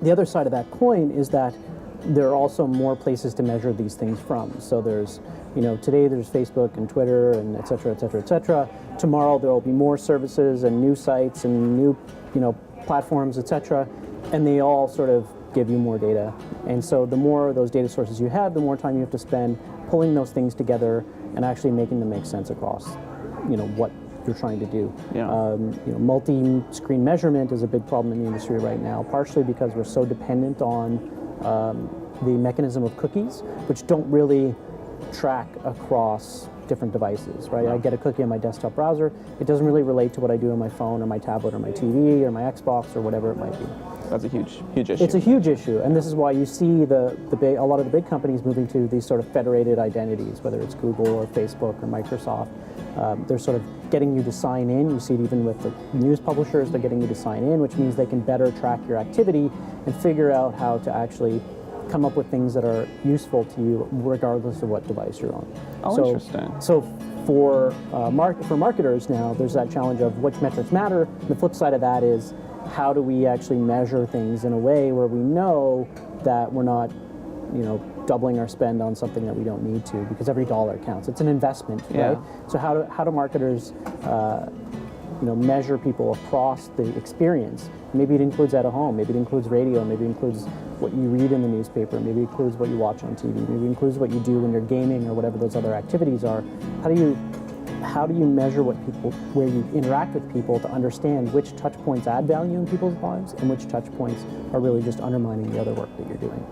The other side of that coin is that there are also more places to measure these things from. So there's, today there's Facebook and Twitter and et cetera, et cetera, et cetera. Tomorrow there will be more services and new sites and new, platforms, et cetera, and they all sort of give you more data. And so the more of those data sources you have, the more time you have to spend pulling those things together and actually making them make sense across, what you're trying to do. Yeah. Multi-screen measurement is a big problem in the industry right now, partially because we're so dependent on the mechanism of cookies, which don't really track across different devices, right? I get a cookie on my desktop browser. It doesn't really relate to what I do on my phone or my tablet or my TV or my Xbox or whatever it might be. That's a huge issue. It's a huge issue, and this is why you see a lot of the big companies moving to these sort of federated identities, whether it's Google or Facebook or Microsoft. They're sort of getting you to sign in. You see it even with the news publishers. They're getting you to sign in, which means they can better track your activity and figure out how to actually come up with things that are useful to you regardless of what device you're on. Oh, interesting. So for marketers now, there's that challenge of which metrics matter. The flip side of that is how do we actually measure things in a way where we know that we're not, doubling our spend on something that we don't need to, because every dollar counts. It's an investment, right? So how do marketers measure people across the experience? Maybe it includes out of home, maybe it includes radio, maybe it includes what you read in the newspaper, maybe it includes what you watch on TV, maybe it includes what you do when you're gaming or whatever those other activities are. How do you measure where you interact with people to understand which touch points add value in people's lives and which touch points are really just undermining the other work that you're doing?